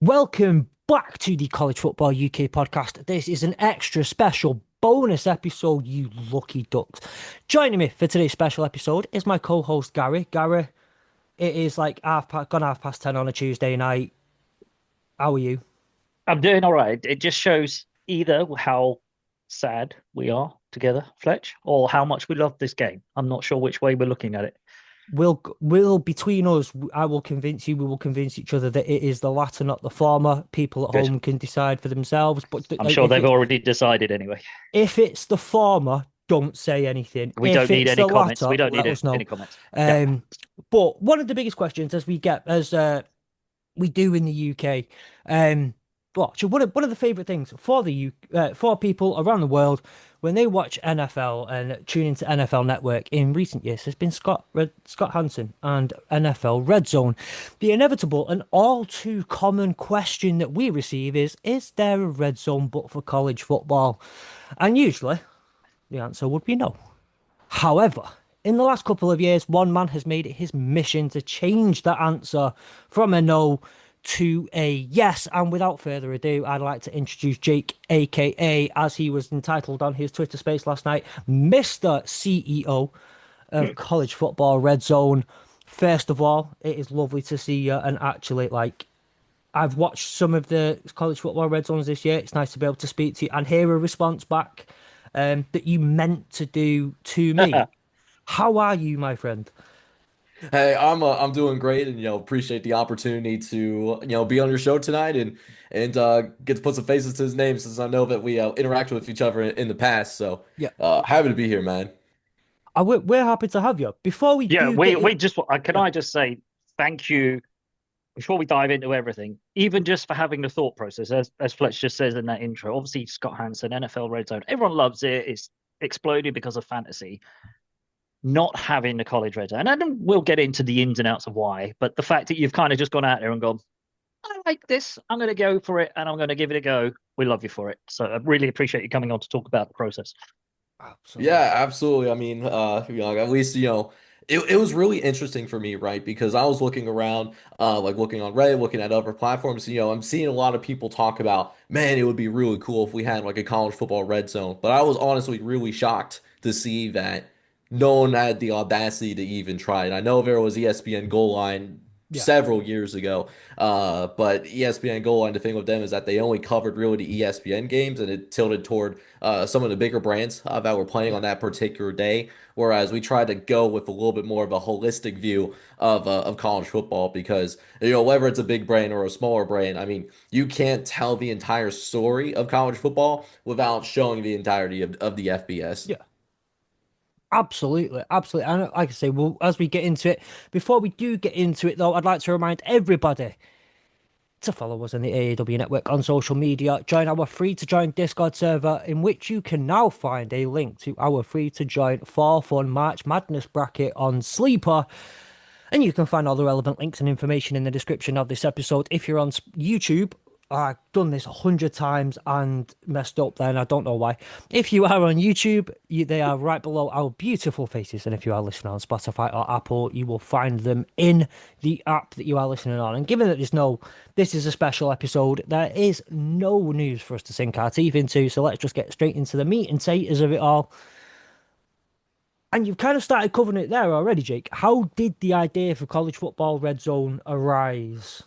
Welcome back to the College Football UK podcast. This is an extra special bonus episode, you lucky ducks. Joining me for today's special episode is my co-host Gary. Gary, it is like gone half past 10 on a Tuesday night. How are you? I'm doing all right. It just shows either how sad we are together, Fletch, or how much we love this game. I'm not sure which way we're looking at it. Will between us, I will convince you, we will convince each other that it is the latter, not the former. People at Good. home can decide for themselves, but I'm sure they've already decided anyway. if it's the former, don't say anything. We If don't need it's any the comments. latter, We don't let need us know. any comments. Yeah. Um, but one of the biggest questions as we do in the UK, um, so one of the favorite things for for people around the world when they watch NFL and tune into NFL Network in recent years has been Scott Hansen and NFL RedZone. The inevitable and all too common question that we receive is there a red zone but for college football? And usually the answer would be no. However, in the last couple of years, one man has made it his mission to change that answer from a no to a yes. And without further ado, I'd like to introduce Jake, aka, as he was entitled on his Twitter space last night, Mr. CEO of College Football Red Zone. First of all, it is lovely to see you and actually I've watched some of the college football red zones this year. It's nice to be able to speak to you and hear a response back that you meant to do to me. How are you, my friend? Hey, I'm doing great, and appreciate the opportunity to be on your show tonight and get to put some faces to his name since I know that we interacted with each other in the past. So Yeah, happy to be here, man. we're happy to have you. Before we Yeah, do we get it, we just can yeah, I just say thank you before we dive into everything, even just for having the thought process, as Fletch just says in that intro. Obviously, Scott Hansen, NFL Red Zone, everyone loves it. It's exploded because of fantasy. Not having the college red zone. And we'll get into the ins and outs of why, but the fact that you've kind of just gone out there and gone, I like this, I'm going to go for it and I'm going to give it a go. We love you for it. So I really appreciate you coming on to talk about the process. Yeah, absolutely. absolutely. I mean, at least, it was really interesting for me, right? Because I was looking around, like looking on Reddit, looking at other platforms, I'm seeing a lot of people talk about, man, it would be really cool if we had like a college football red zone. But I was honestly really shocked to see that no one had the audacity to even try it. I know there was ESPN Goal Line Yeah, several years ago, but ESPN Goal Line, the thing with them is that they only covered really the ESPN games and it tilted toward some of the bigger brands that were playing yeah. on that particular day. Whereas we tried to go with a little bit more of a holistic view of college football because whether it's a big brand or a smaller brand, I mean you can't tell the entire story of college football without showing the entirety of the FBS. Yeah. Absolutely, absolutely. And like I say, well, as we get into it, before we do get into it, though, I'd like to remind everybody to follow us on the AAW network on social media. Join our free to join Discord server, in which you can now find a link to our free to join for fun March Madness bracket on Sleeper. And you can find all the relevant links and information in the description of this episode. If you're on YouTube, I've done this 100 times and messed up then. I don't know why. If you are on YouTube, they are right below our beautiful faces. And if you are listening on Spotify or Apple, you will find them in the app that you are listening on. And given that this is a special episode, there is no news for us to sink our teeth into. So let's just get straight into the meat and potatoes of it all. And you've kind of started covering it there already, Jake. How did the idea for college football red zone arise?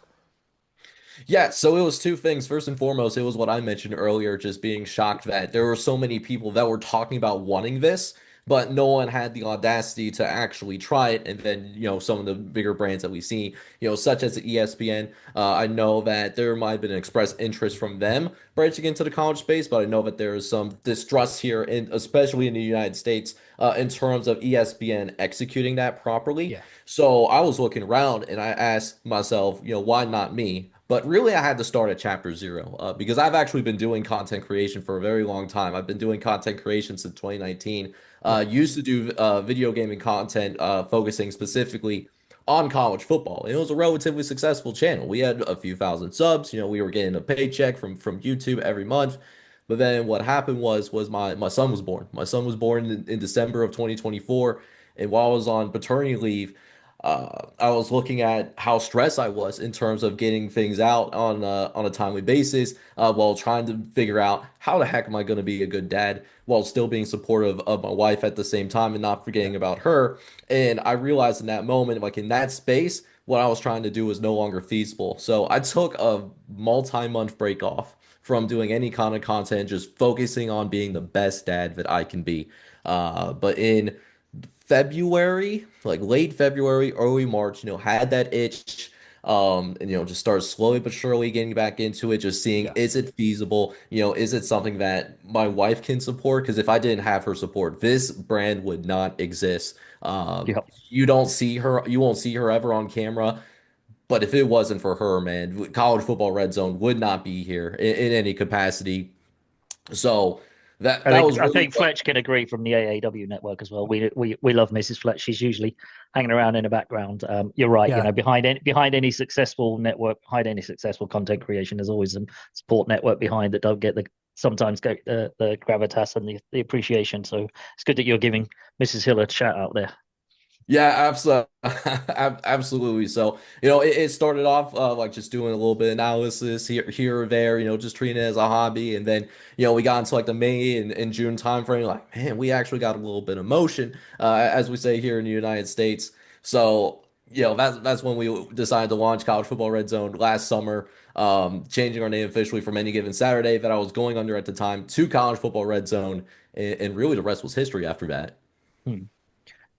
Yeah, so it was two things. First and foremost, it was what I mentioned earlier, just being shocked that there were so many people that were talking about wanting this, but no one had the audacity to actually try it. And then, some of the bigger brands that we see, such as ESPN, I know that there might have been an express interest from them branching into the college space, but I know that there is some distrust here, especially in the United States, in terms of ESPN executing that properly. Yeah. So I was looking around and I asked myself, why not me? But really, I had to start at chapter zero because I've actually been doing content creation for a very long time. I've been doing content creation since 2019. Yeah. Used to do video gaming content, focusing specifically on college football. And it was a relatively successful channel. We had a few thousand subs. We were getting a paycheck from YouTube every month. But then what happened was my son was born. My son was born in December of 2024, and while I was on paternity leave, I was looking at how stressed I was in terms of getting things out on a timely basis, while trying to figure out how the heck am I going to be a good dad while still being supportive of my wife at the same time and not Yeah. forgetting about her. And I realized in that moment, like in that space, what I was trying to do was no longer feasible. So I took a multi-month break off from doing any kind of content, just focusing on being the best dad that I can be. But in February, like late February, early March, had that itch. And just started slowly but surely getting back into it, just seeing Yeah. is it feasible? Is it something that my wife can support? Because if I didn't have her support, this brand would not exist. Yep. You don't see her, you won't see her ever on camera. But if it wasn't for her, man, college football red zone would not be here in any capacity. So that was I really think what. Fletch can agree from the AAW network as well. We love Mrs. Fletch. She's usually hanging around in the background. You're right. Yeah. Behind any successful network, behind any successful content creation, there's always some support network behind that don't get the sometimes get the gravitas and the appreciation. So it's good that you're giving Mrs. Hill a shout out there. Yeah, absolutely. Absolutely. So, it started off like just doing a little bit of analysis here or there, just treating it as a hobby. And then, we got into like the May and June timeframe, like, man, we actually got a little bit of motion, as we say here in the United States. So, that's when we decided to launch College Football Red Zone last summer, changing our name officially from Any Given Saturday that I was going under at the time to College Football Red Zone. And really the rest was history after that. Hmm.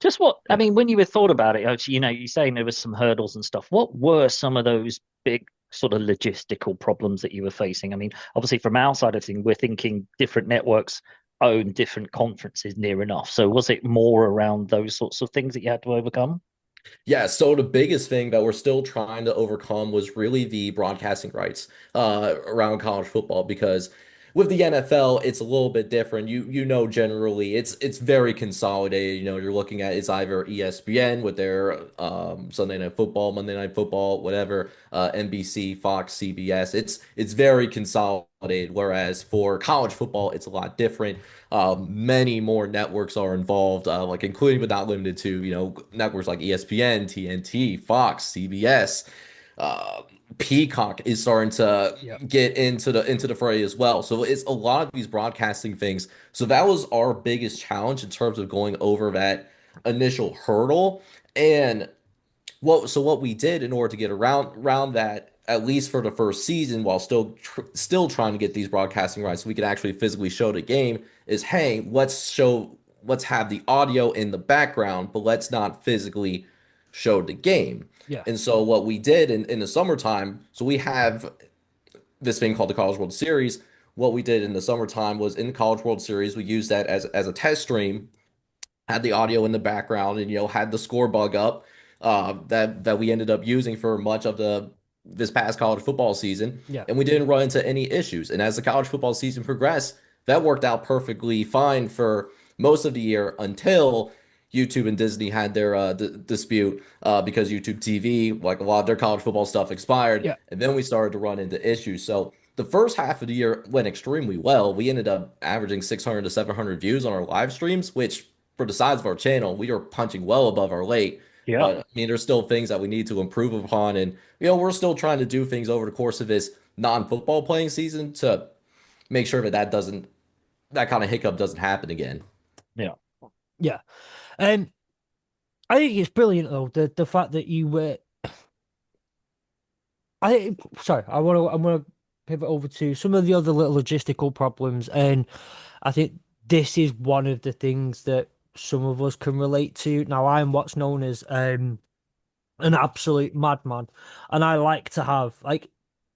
Just what I mean, when you were thought about it, actually, you're saying there was some hurdles and stuff. What were some of those big sort of logistical problems that you were facing? I mean, obviously from our side of things, we're thinking different networks own different conferences near enough. So was it more around those sorts of things that you had to overcome? Yeah, so the biggest thing that we're still trying to overcome was really the broadcasting rights around college football because with the NFL, it's a little bit different. Generally it's very consolidated. You're looking at it's either ESPN with their Sunday Night Football, Monday Night Football, whatever, NBC, Fox, CBS. It's very consolidated. Whereas for college football, it's a lot different. Many more networks are involved, like including but not limited to, networks like ESPN, TNT, Fox, CBS. Uh, Peacock is starting to Yeah. get into the fray as well. So it's a lot of these broadcasting things. So that was our biggest challenge in terms of going over that initial hurdle. And what we did in order to get around that, at least for the first season, while still trying to get these broadcasting rights, so we could actually physically show the game, is hey, let's have the audio in the background, but let's not physically show the game. Yeah. And so what we did in the summertime, so we have this thing called the College World Series. What we did in the summertime was in the College World Series, we used that as a test stream, had the audio in the background, and had the score bug up, that we ended up using for much of the this past college football season, Yeah. and we didn't run into any issues. And as the college football season progressed, that worked out perfectly fine for most of the year until YouTube and Disney had their dispute, because YouTube TV, like a lot of their college football stuff, expired, Yeah. and then we started to run into issues. So the first half of the year went extremely well. We ended up averaging 600 to 700 views on our live streams, which for the size of our channel, we are punching well above our weight. Yeah. But I mean, there's still things that we need to improve upon, and we're still trying to do things over the course of this non-football playing season to make sure that kind of hiccup doesn't happen again. Yeah. Yeah. Um, I think it's brilliant though, the fact that you were sorry, I'm gonna pivot over to some of the other little logistical problems, and I think this is one of the things that some of us can relate to. Now, I'm what's known as an absolute madman, and I like to have like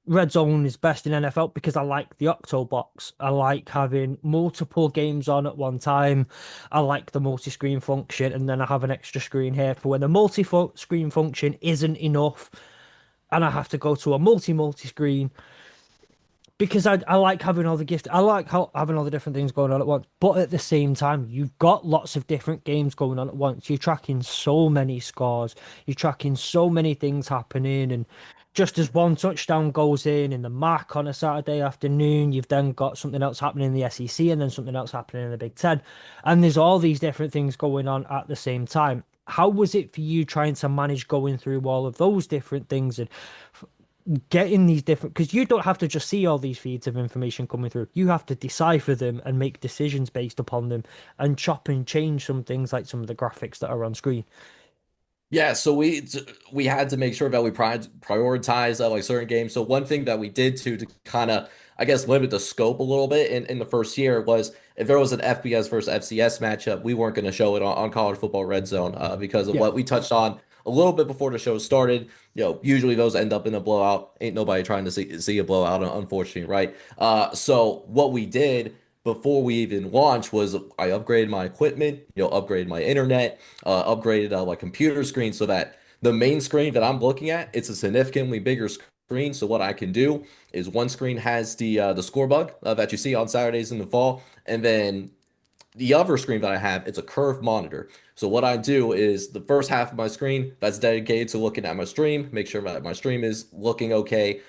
Red Zone is best in NFL because I like the Octo box. I like having multiple games on at one time. I like the multi-screen function, and then I have an extra screen here for when the multi-screen function isn't enough, and I have to go to a multi-screen because I like having all the gift. I like having all the different things going on at once. But at the same time, you've got lots of different games going on at once. You're tracking so many scores. You're tracking so many things happening. And just as one touchdown goes in the MAC on a Saturday afternoon, you've then got something else happening in the SEC and then something else happening in the Big Ten. And there's all these different things going on at the same time. how was it for you trying to manage going through all of those different things and getting these different, because you don't have to just see all these feeds of information coming through. You have to decipher them and make decisions based upon them and chop and change some things like some of the graphics that are on screen. Yeah, so we had to make sure that we prioritize like certain games. So one thing that we did to kind of I guess limit the scope a little bit in the first year was if there was an FBS versus FCS matchup, we weren't going to show it on College Football Red Zone because of Yeah. what we touched on a little bit before the show started. Usually those end up in a blowout. Ain't nobody trying to see a blowout, unfortunately, right? So what we did before we even launched was I upgraded my equipment, upgraded my internet, upgraded my computer screen so that the main screen that I'm looking at, it's a significantly bigger screen. So what I can do is one screen has the score bug that you see on Saturdays in the fall, and then the other screen that I have, it's a curved monitor. So what I do is the first half of my screen that's dedicated to looking at my stream, make sure that my stream is looking okay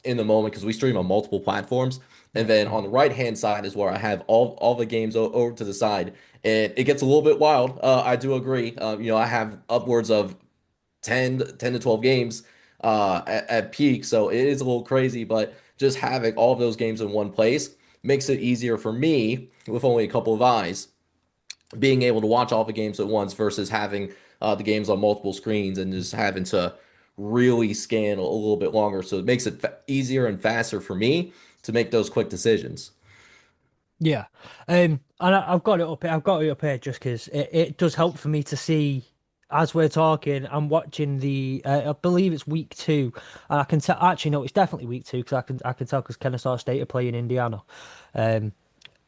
in the moment because we stream on multiple platforms. And Yeah. then on the right hand side is where I have all the games over to the side. And it gets a little bit wild. I do agree. I have upwards of 10 to 12 games at peak. So it is a little crazy, but just having all of those games in one place makes it easier for me with only a couple of eyes being able to watch all the games at once versus having the games on multiple screens and just having to really scan a little bit longer. So it makes it easier and faster for me to make those quick decisions. Yeah. And I've got it up here. I've got it up here just because it does help for me to see as we're talking. I'm watching I believe it's week two, and I can tell. Actually, no, it's definitely week two because I can tell because Kennesaw State are playing Indiana. Um,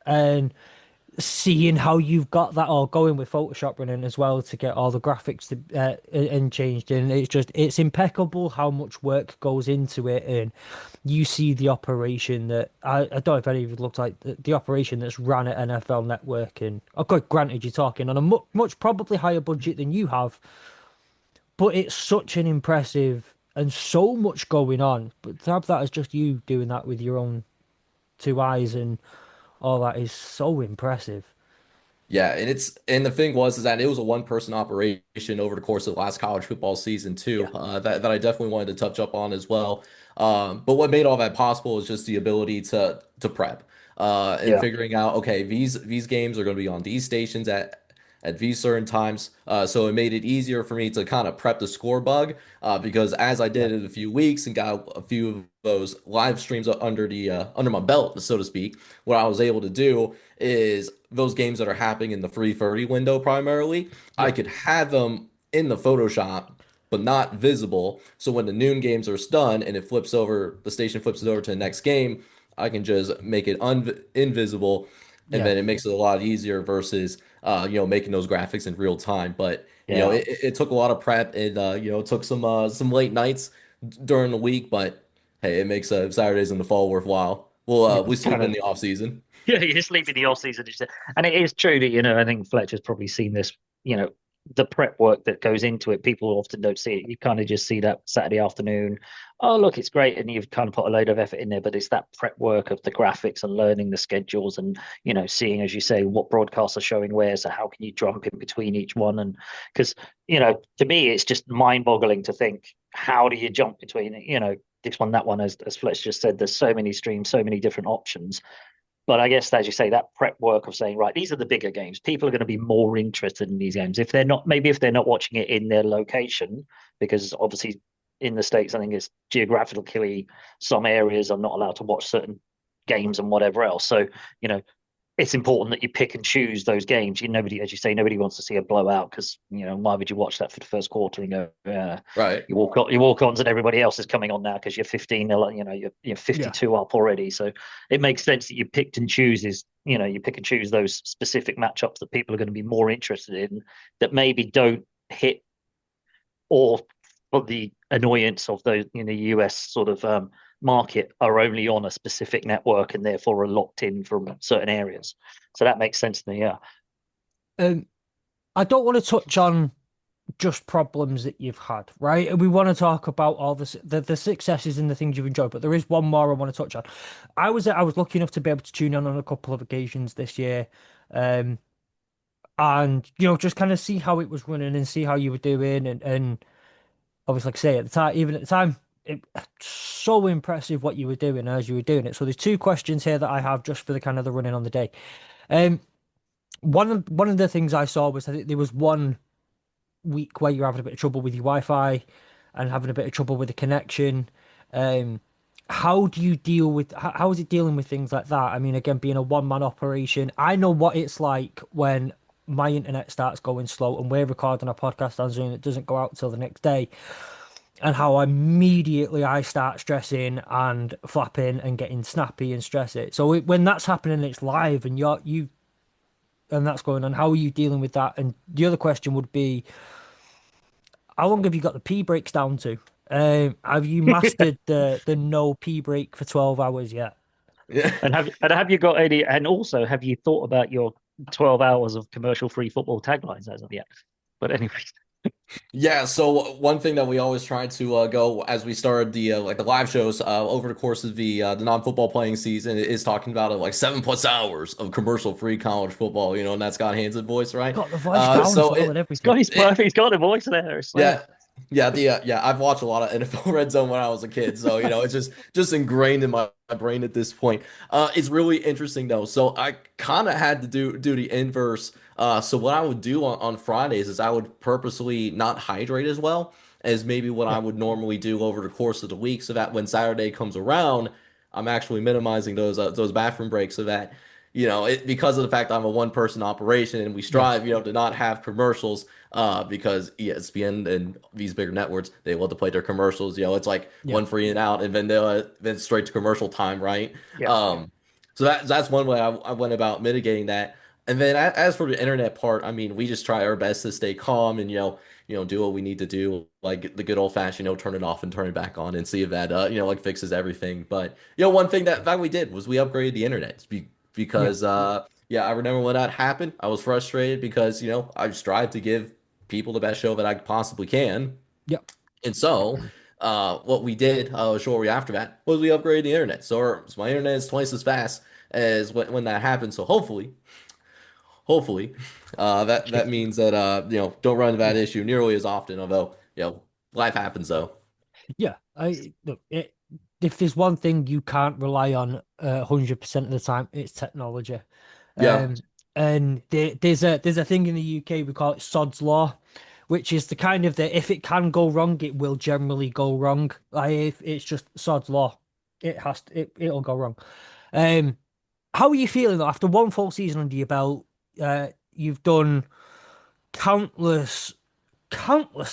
and seeing how you've got that all going with Photoshop running as well to get all the graphics and changed, and it's impeccable how much work goes into it, and you see the operation that I don't know if any of it looks like the operation that's ran at NFL Network, and okay, granted you're talking on a much probably higher budget than you have, but it's such an impressive and so much going on, but to have that as just you doing that with your own two eyes and all that is so impressive. Yeah, and the thing was is that it was a one person operation over the course of the last college football season too. Yeah. That I definitely wanted to touch up on as well. But what made all that possible is just the ability to prep and Yeah. figuring out okay these games are going to be on these stations at these certain times. So it made it easier for me to kind of prep the score bug because as I Yeah. did it a few weeks and got a few of those live streams under my belt, so to speak, what I was able to do is those games that are happening in the 3:30 window primarily, I Yeah. could have them in the Photoshop but not visible. So when the noon games are done and the station flips it over to the next game, I can just make it invisible, and Yeah. then it makes it a lot easier versus making those graphics in real time. But Yeah. it took a lot of prep and it took some late nights during the week, but hey, it makes Saturdays in the fall worthwhile. Yeah. We sleep Kind in of. the off season. Yeah, you just leave in the off season. And it is true that, I think Fletch has probably seen this, the prep work that goes into it. People often don't see it. You kind of just see that Saturday afternoon. Oh, look, it's great. And you've kind of put a load of effort in there, but it's that prep work of the graphics and learning the schedules and, seeing, as you say, what broadcasts are showing where. So how can you jump in between each one? And because, to me, it's just mind boggling to think, how do you jump between, this one, that one, as Fletch just said, there's so many streams, so many different options. But I guess, as you say, that prep work of saying, right, these are the bigger games. People are going to be more interested in these games if they're not, maybe if they're not watching it in their location, because obviously in the States, I think it's geographically some areas are not allowed to watch certain games and whatever else. So, you know, it's important that you pick and choose those games. Nobody, as you say, nobody wants to see a blowout because why would you watch that for the first quarter and go, Right. you walk ons and everybody else is coming on now because you're 15, you're Yeah. 52 up already. So it makes sense that you picked and chooses. You pick and choose those specific matchups that people are going to be more interested in that maybe don't hit or for the annoyance of those in the US sort of market are only on a specific network and therefore are locked in from certain areas. So that makes sense to me. Yeah. Um, I don't want to touch on just problems that you've had, right? We want to talk about all the successes and the things you've enjoyed, but there is one more I want to touch on. I was lucky enough to be able to tune in on a couple of occasions this year. Um, and just kind of see how it was running and see how you were doing, and obviously, like I say, at the time, even at the time, it so impressive what you were doing as you were doing it. So there's two questions here that I have just for the kind of the running on the day. Um, one of the things I saw was, I think there was one week where you're having a bit of trouble with your Wi-Fi and having a bit of trouble with the connection. Um, how do you deal with how is it dealing with things like that? I mean, again, being a one-man operation, I know what it's like when my internet starts going slow and we're recording a podcast on Zoom that doesn't go out till the next day, and how immediately I start stressing and flapping and getting snappy and stress it. So when that's happening, it's live and you and that's going on. How are you dealing with that? And the other question would be, how long have you got the pee breaks down to? Have you mastered the no pee break for 12 hours yet? Yeah. And have you got any? And also, have you thought about your 12 hours of commercial-free football taglines as of yet? But anyway, Yeah, so one thing that we always try to go as we started the like the live shows over the course of the non-football playing season is talking about like 7+ hours of commercial-free college football, and that's got Hands voice, right? Got the voice down as So well and he's everything. got his it perfect. He's got a voice there. I swear. yeah. Yeah, I've watched a lot of NFL Red Zone when I was a kid, so it's just ingrained in my brain at this point. It's really interesting though. So I kind of had to do the inverse. So what I would do on Fridays is I would purposely not hydrate as well as maybe what I Yeah, would normally do over the course of the week, so that when Saturday comes around, I'm actually minimizing those bathroom breaks, so that because of the fact I'm a one person operation and we yeah, strive to not have commercials because ESPN and these bigger networks, they love to play their commercials. It's like yeah, one free and out, and then then straight to commercial time, right? Yeah. So that's one way I went about mitigating that. And then as for the internet part, I mean, we just try our best to stay calm and do what we need to do, like the good old fashioned, turn it off and turn it back on and see if that like fixes everything. But one thing that we did was we upgraded the internet yeah, because yeah, I remember when that happened. I was frustrated because I strive to give people the best show that I possibly can. yeah, And so, what we did shortly after that was we upgraded the internet. So my internet is twice as fast as when that happened. So hopefully, that means that don't run into that yeah, issue nearly as often. Although life happens though. yeah. I look, if there's one thing you can't rely on 100% of the time, it's technology. Yeah. Um, and there's a thing in the UK we call it sod's law, which is the kind of that if it can go wrong, it will generally go wrong. Like if it's just sod's law, it'll go wrong. Um, how are you feeling though after one full season under your belt? You've done countless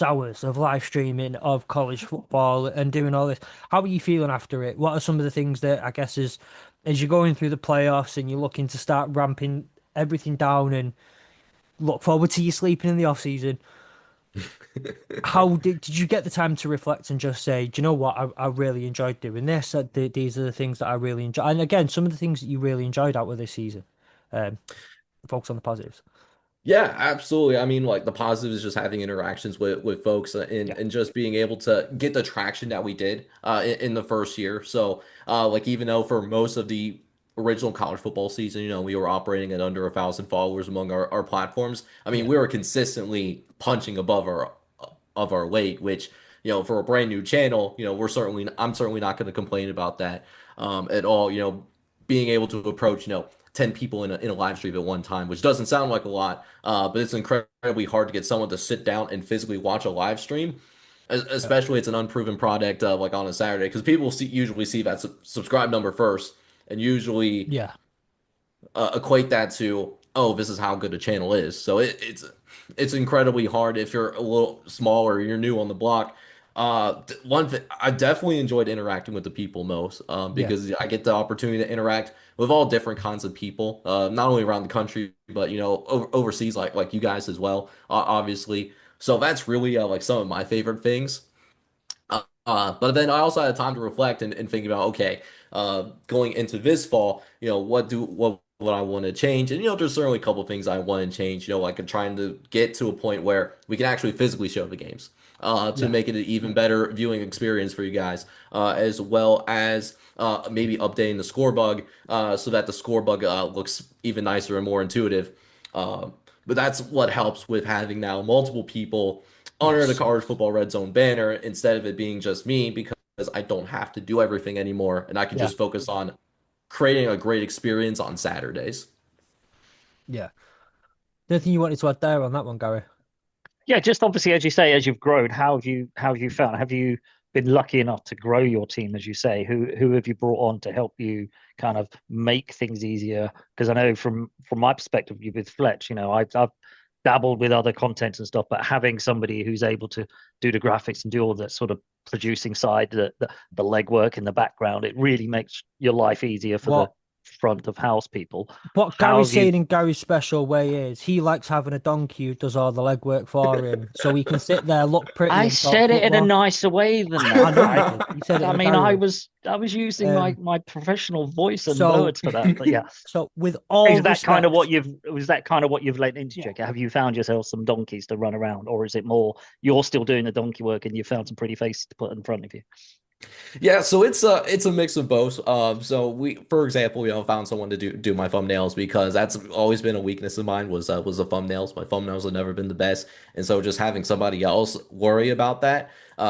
hours of live streaming of college football and doing all this. How are you feeling after it? What are some of the things that I guess as you're going through the playoffs and you're looking to start ramping everything down and look forward to you sleeping in the off season? How did you get the time to reflect and just say, do you know what? I really enjoyed doing this. These are the things that I really enjoy. And again, some of the things that you really enjoyed out of this season. Um, focus on the positives. Yeah, absolutely. I mean, like the positive is just having interactions with folks and Yeah, and just being able to get the traction that we did in the first year. So, like even though for most of the original college football season, we were operating at under 1,000 followers among our platforms. I mean, yeah, we were consistently punching above our weight, which for a brand new channel, I'm certainly not going to complain about that at all. Being able to approach 10 people in a live stream at one time, which doesn't sound like a lot, but it's incredibly hard to get someone to sit down and physically watch a live stream, yeah, especially it's an unproven product like on a Saturday, because people usually see that subscribe number first and usually yeah, equate that to, oh, this is how good a channel is. So it's incredibly hard if you're a little smaller, you're new on the block. One thing I definitely enjoyed interacting with the people most yeah, because I get the opportunity to interact with all different kinds of people, not only around the country but overseas, like you guys as well, obviously. So that's really like some of my favorite things. But then I also had time to reflect and think about, okay, going into this fall, what would I want to change? And there's certainly a couple of things I want to change. Like I'm trying to get to a point where we can actually physically show the games, to yeah, make it an even better viewing experience for you guys, as well as maybe updating the score bug, so that the score bug looks even nicer and more intuitive. But that's what helps with having now multiple people under the Yes. College Football Red Zone banner instead of it being just me because I don't have to do everything anymore and I can Yeah. just focus on creating a great experience on Saturdays. Yeah. Anything you wanted to add there on that one, Gary? Yeah, just obviously, as you say, as you've grown, how have you found? Have you been lucky enough to grow your team, as you say? Who have you brought on to help you kind of make things easier? Because I know from my perspective, you with Fletch, I've dabbled with other content and stuff, but having somebody who's able to do the graphics and do all the sort of producing side, the legwork in the background, it really makes your life easier for the What front of house people. what How Gary's have you saying in Gary's special way is he likes having a donkey who does all the legwork for him, so he can sit there, look pretty, I and talk said it in a football. nicer way than I that. know you did. You said it I in a mean, Gary I way. was I was using my Um, my professional voice and so words for that. But yeah, so with all is that kind of what respect, you've was that kind of what you've led into, yeah. Jake? Have you found yourself some donkeys to run around, or is it more you're still doing the donkey work and you found some pretty faces to put in front of you? Yeah, so it's a mix of both. So we, for example, found someone to do my thumbnails because that's always been a weakness of mine was the thumbnails. My thumbnails have never been the best, and so just having somebody else worry about that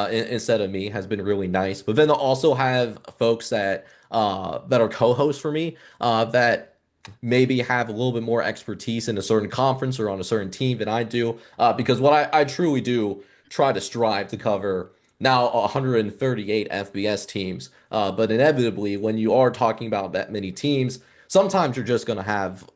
instead of me has been really nice. But then to also have folks that are co-hosts for me that maybe have a little bit more expertise in a certain conference or on a certain team than I do. Because what I truly do try to strive to cover now 138 FBS teams. But inevitably, when you are talking about that many teams, sometimes you're just going to have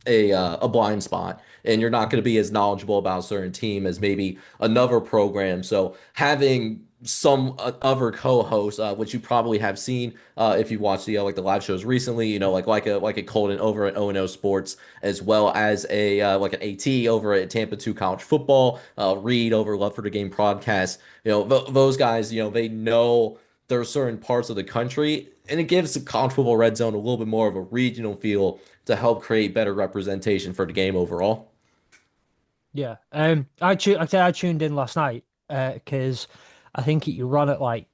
a blind spot and you're not going to be as knowledgeable about a certain team as maybe another program. So having some other co-hosts, which you probably have seen if you watched the live shows recently, like a Colton over at O&O Sports, as well as a like an AT over at Tampa 2 College Football, Reed over Love for the Game podcast. Those guys, they know there are certain parts of the country, and it gives the College Football Red Zone a little bit more of a regional feel to help create better representation for the game overall. Yeah. I tuned in last night because I think you run at like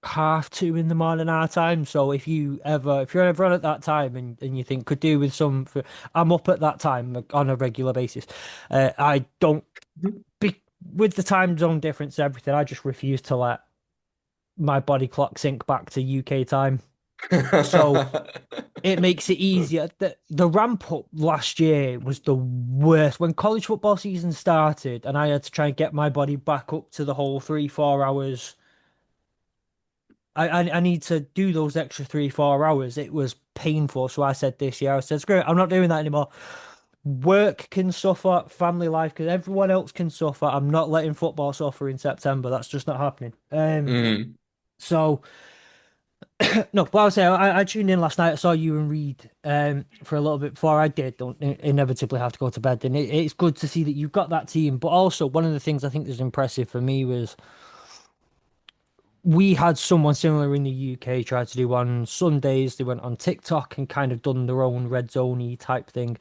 1:30 in the morning our time. So if you're ever on at that time and you think could do with I'm up at that time like, on a regular basis. I don't be with the time zone difference and everything. I just refuse to let my body clock sync back to UK time. So it makes it easier. The ramp up last year was the worst when college football season started, and I had to try and get my body back up to the whole 3-4 hours. I need to do those extra 3-4 hours. It was painful. So I said this year, I said, screw it, I'm not doing that anymore. Work can suffer, family life, because everyone else can suffer. I'm not letting football suffer in September. That's just not happening. Mhm. So no, but I was saying I tuned in last night. I saw you and Reed for a little bit before I did. Don't inevitably have to go to bed, and it's good to see that you've got that team. But also, one of the things I think was impressive for me was we had someone similar in the UK try to do on Sundays. They went on TikTok and kind of done their own red zone type thing.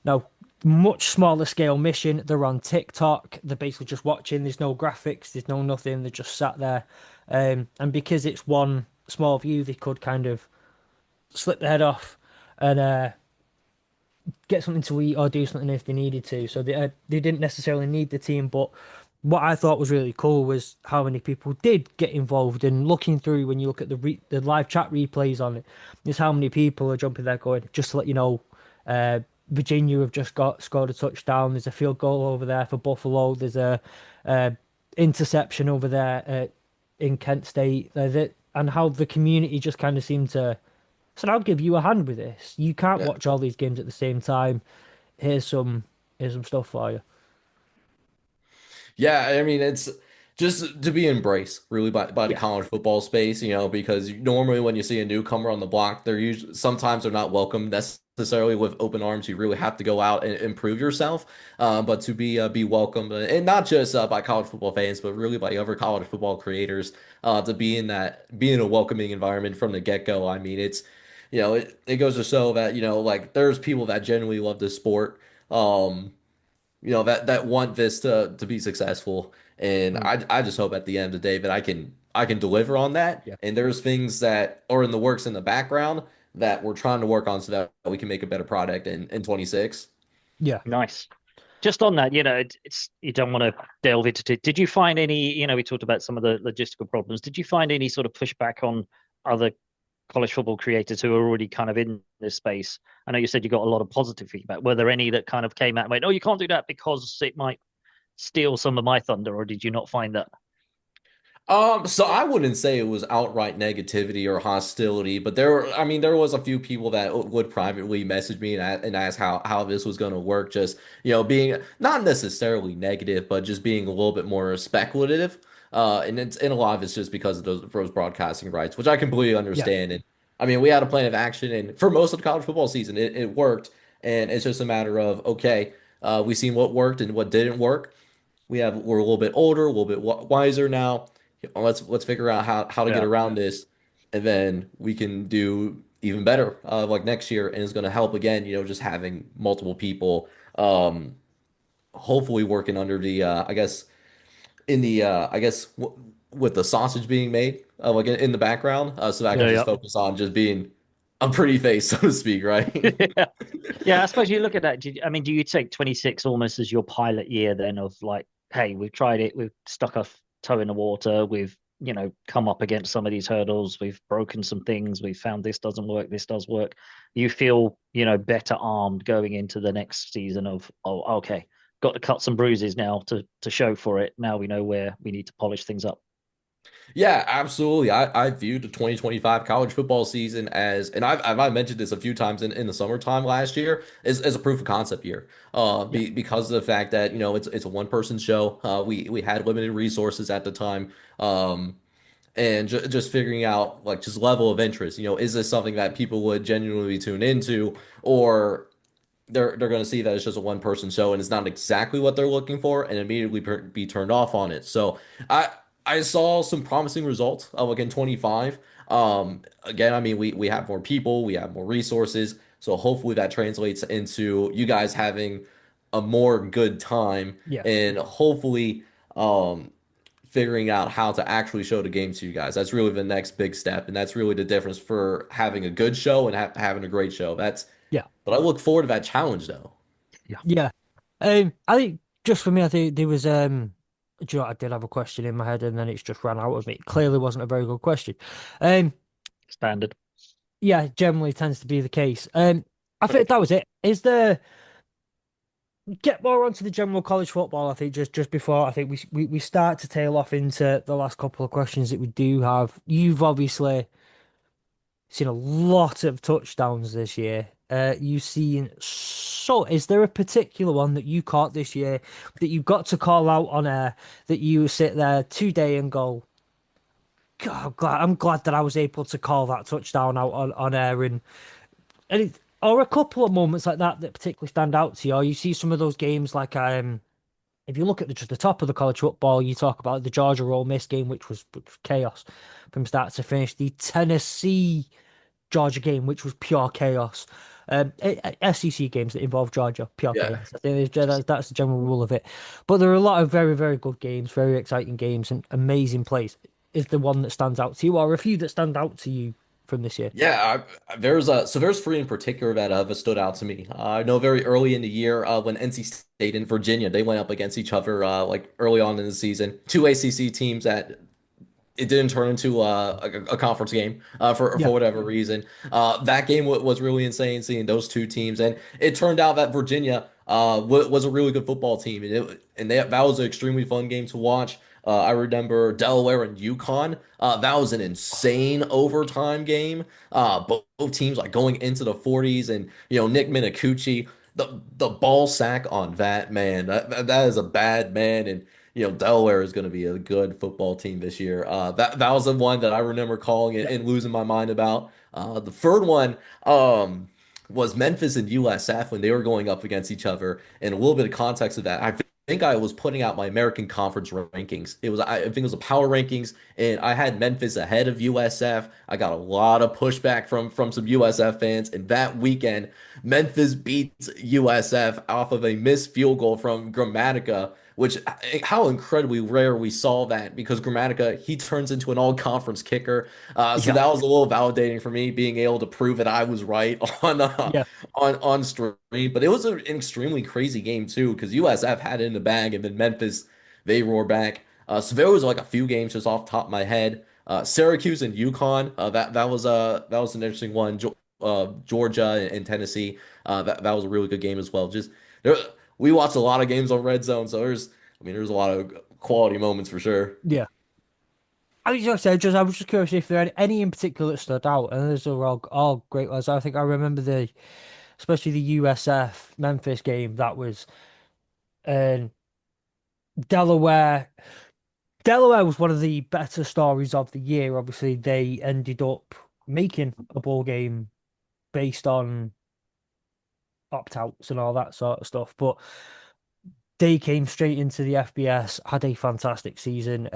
Now, much smaller scale mission. They're on TikTok. They're basically just watching. There's no graphics. There's no nothing. They're just sat there. And because it's one small view, they could kind of slip their head off and get something to eat or do something if they needed to. So they didn't necessarily need the team, but what I thought was really cool was how many people did get involved. And looking through when you look at the live chat replays on it, is how many people are jumping there going, just to let you know, Virginia have just got scored a touchdown. There's a field goal over there for Buffalo. There's a interception over there in Kent State. And how the community just kind of seemed to said, I'll give you a hand with this. You can't Yeah. watch all these games at the same time. Here's some here's some stuff for you. Yeah, I mean it's just to be embraced really by the Yeah. college football space, because normally when you see a newcomer on the block, they're usually sometimes they're not welcome necessarily with open arms. You really have to go out and improve yourself. But to be welcomed and not just by college football fans, but really by other college football creators, to be in a welcoming environment from the get-go. I mean, it goes to show that, like there's people that genuinely love this sport. Um, that want this to be successful, and Mm, I just hope at the end of the day that I can deliver on that, yeah. and there's things that are in the works in the background that we're trying to work on so that we can make a better product in 26. Yeah. Nice. Just on that, it's you don't want to delve into it. Did you find any, we talked about some of the logistical problems. Did you find any sort of pushback on other college football creators who are already kind of in this space? I know you said you got a lot of positive feedback. Were there any that kind of came out and went, "Oh, you can't do that because it might steal some of my thunder," or did you not find that? So I wouldn't say it was outright negativity or hostility, but I mean, there was a few people that would privately message me and ask how this was going to work. Just, being not necessarily negative, but just being a little bit more speculative. And a lot of it's just because of those broadcasting rights, which I completely Yeah, understand. And I mean, we had a plan of action, and for most of the college football season, it worked. And it's just a matter of, okay, we've seen what worked and what didn't work. We're a little bit older, a little bit wiser now. Let's figure out how to get Yeah. around this, and then we can do even better like next year, and it's going to help again. Just having multiple people, hopefully working under the I guess in the I guess w with the sausage being made like in the background, so that I can yeah, just Yeah, focus on just being a pretty face, so to speak, right? yeah. Yeah, I suppose you look at that. I mean, do you take 26 almost as your pilot year then of like, hey, we've tried it, we've stuck our toe in the water, we've, come up against some of these hurdles, we've broken some things, we've found this doesn't work, this does work. You feel, better armed going into the next season of, oh, okay, got to cut some bruises now to show for it. Now we know where we need to polish things up. Yeah, absolutely. I viewed the 2025 college football season as, and I've mentioned this a few times in the summertime last year, as a proof of concept year. yeah, Because of the fact that, it's a one person show. We had limited resources at the time. And just figuring out like just level of interest. Is this something that people would genuinely tune into, or they're going to see that it's just a one person show and it's not exactly what they're looking for and immediately be turned off on it. So I saw some promising results of like in 25. Again, I mean we have more people, we have more resources, so hopefully that translates into you guys having a more good time yeah. and hopefully um figuring out how to actually show the game to you guys. That's really the next big step, and that's really the difference for having a good show and having a great show. Yeah. But I look forward to that challenge though. Yeah. Yeah. I think just for me, I think there was do you know what, I did have a question in my head and then it's just ran out of me. It clearly wasn't a very good question. Um Standard. yeah, generally tends to be the case. I think that was it. Is there get more onto the general college football, I think just before I think we start to tail off into the last couple of questions that we do have. You've obviously seen a lot of touchdowns this year. You've seen so is there a particular one that you caught this year that you've got to call out on air that you sit there today and go, God, I'm glad that I was able to call that touchdown out on air or a couple of moments like that that particularly stand out to you, or you see some of those games like if you look at just the top of the college football, you talk about the Georgia Ole Miss game, which was chaos from start to finish. The Tennessee Georgia game, which was pure chaos. SEC games that involve Georgia, pure Yeah. chaos. I think that's the general rule of it. But there are a lot of very, very good games, very exciting games, and amazing plays. Is the one that stands out to you, or a few that stand out to you from this year? Yeah, there's three in particular that have stood out to me. I know very early in the year when NC State and Virginia they went up against each other like early on in the season. Two ACC teams that it didn't turn into a conference game Yeah, for whatever reason. That game was really insane seeing those two teams, and it turned out that Virginia was a really good football team, that was an extremely fun game to watch. I remember Delaware and UConn. That was an insane overtime game. Both teams like going into the 40s, and Nick Minicucci, the ball sack on that man, that is a bad man, and Delaware is going to be a good football team this year. That was the one that I remember calling it yeah, and losing my mind about. The third one was Memphis and USF when they were going up against each other. And a little bit of context of that, I think I was putting out my American Conference rankings. I think it was a power rankings, and I had Memphis ahead of USF. I got a lot of pushback from some USF fans, and that weekend, Memphis beats USF off of a missed field goal from Grammatica which how incredibly rare we saw that because Grammatica, he turns into an all-conference kicker. So Yeah, that was a little validating for me, being able to prove that I was right yeah, on stream. But it was an extremely crazy game too because USF had it in the bag, and then Memphis they roar back. So there was like a few games just off the top of my head. Syracuse and UConn, that was an interesting one. Georgia and Tennessee, that was a really good game as well. Just there, we watched a lot of games on Red Zone, so there's a lot of quality moments for sure. yeah. I was just say, just I was just curious if there are any in particular that stood out, and those are all great ones. I think I remember especially the USF Memphis game. That was um, Delaware. Delaware was one of the better stories of the year. Obviously, they ended up making a bowl game based on opt-outs and all that sort of stuff, but they came straight into the FBS, had a fantastic season.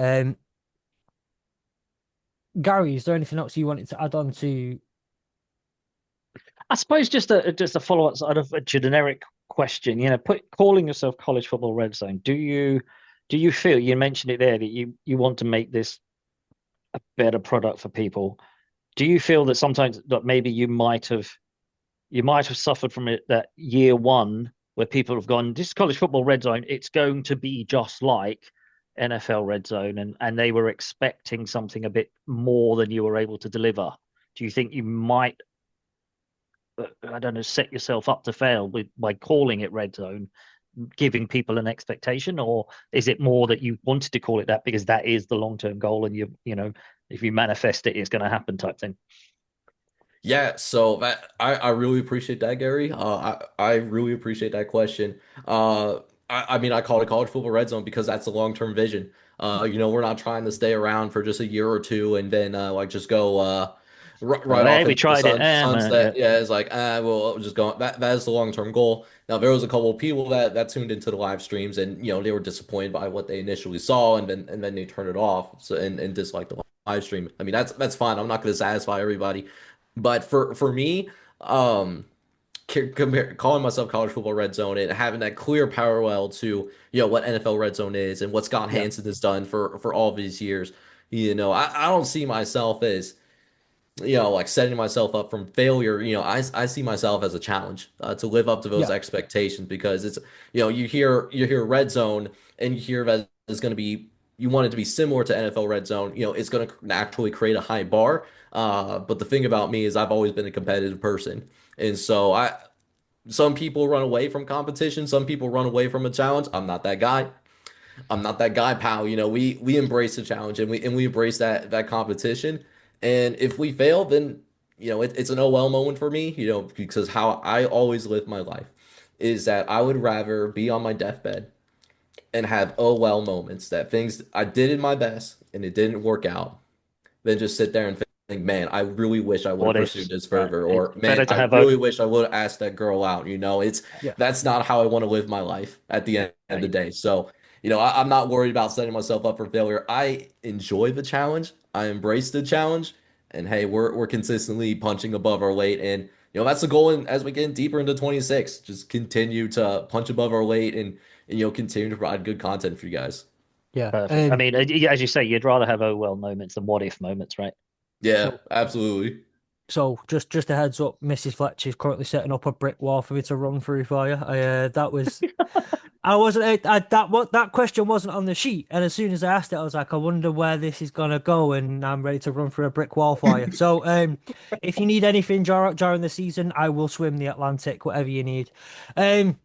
Gary, is there anything else you wanted to add on to? I suppose just a follow up sort of a generic question. Calling yourself College Football Red Zone. Do you feel you mentioned it there that you want to make this a better product for people? Do you feel that sometimes that maybe you might have suffered from it that year one where people have gone, this is College Football Red Zone, it's going to be just like NFL Red Zone, and they were expecting something a bit more than you were able to deliver? Do you think you might, I don't know, set yourself up to fail by calling it Red Zone, giving people an expectation, or is it more that you wanted to call it that because that is the long term goal, and if you manifest it, it's going to happen type thing? Yeah, so I really appreciate that, Gary. I really appreciate that question. I call it College Football Red Zone because that's the long-term vision. We're not trying to stay around for just a year or two and then like just go right Hey, off we into the tried it. sunset. Yeah. Yeah, it's like well, just go. That is the long-term goal. Now there was a couple of people that tuned into the live streams and they were disappointed by what they initially saw and then they turned it off and disliked the live stream. I mean that's fine. I'm not going to satisfy everybody. But for me, um, calling myself College Football Red Zone and having that clear parallel to what NFL Red Zone is and what Scott Yeah, Hansen has done for all of these years. I don't see myself as like setting myself up from failure. I see myself as a challenge to live up to those yeah, expectations because it's you hear Red Zone and you hear that it's going to be you want it to be similar to NFL Red Zone. It's going to naturally create a high bar. But the thing about me is I've always been a competitive person, and so some people run away from competition. Some people run away from a challenge. I'm not that guy. I'm not that guy, pal. We embrace the challenge and we embrace that competition. And if we fail, then it's an oh well moment for me. Because how I always live my life is that I would rather be on my deathbed and have oh well moments that things I did in my best and it didn't work out than just sit there and think, man, I really wish I would have What pursued ifs? this Right. further, It's or man, better to I have a. really wish I would have asked that girl out. It's yeah, that's not how I want to live my life at the end of the Right. day. So, I'm not worried about setting myself up for failure. I enjoy the challenge. I embrace the challenge, and hey, we're consistently punching above our weight, and that's the goal. And as we get deeper into 26, just continue to punch above our weight and continue to provide good content for you guys. yeah. Perfect. I mean, as you say, you'd rather have oh well moments than what if moments, right? Yeah, So, absolutely. just a heads up, Mrs. Fletch is currently setting up a brick wall for me to run through for you. That was I wasn't that question wasn't on the sheet, and as soon as I asked it, I was like, I wonder where this is gonna go, and I'm ready to run through a brick wall for you. So, if you need anything during the season, I will swim the Atlantic, whatever you need. Um,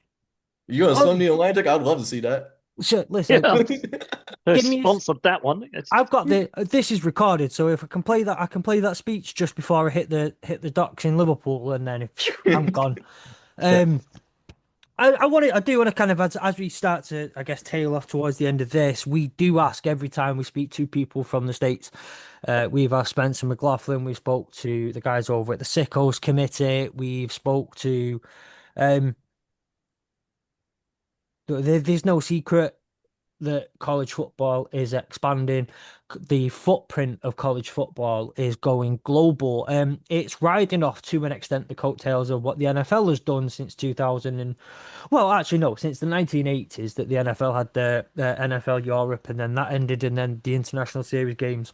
You gonna oh, swim the Atlantic? I'd love to see that. so listen, Yeah. Who give me. sponsored that one? It's I've got this is recorded, so if I can play that, I can play that speech just before I hit the docks in Liverpool, and then phew, I'm gone. Um, I do want to kind of as we start to, I guess, tail off towards the end of this, we do ask every time we speak to people from the States. We've asked Spencer McLaughlin, we spoke to the guys over at the Sickos Committee, we've spoke to um there's no secret. that college football is expanding. The footprint of college football is going global. It's riding off to an extent the coattails of what the NFL has done since 2000 and well, actually no, since the 1980s that the NFL had the NFL Europe and then that ended and then the international series games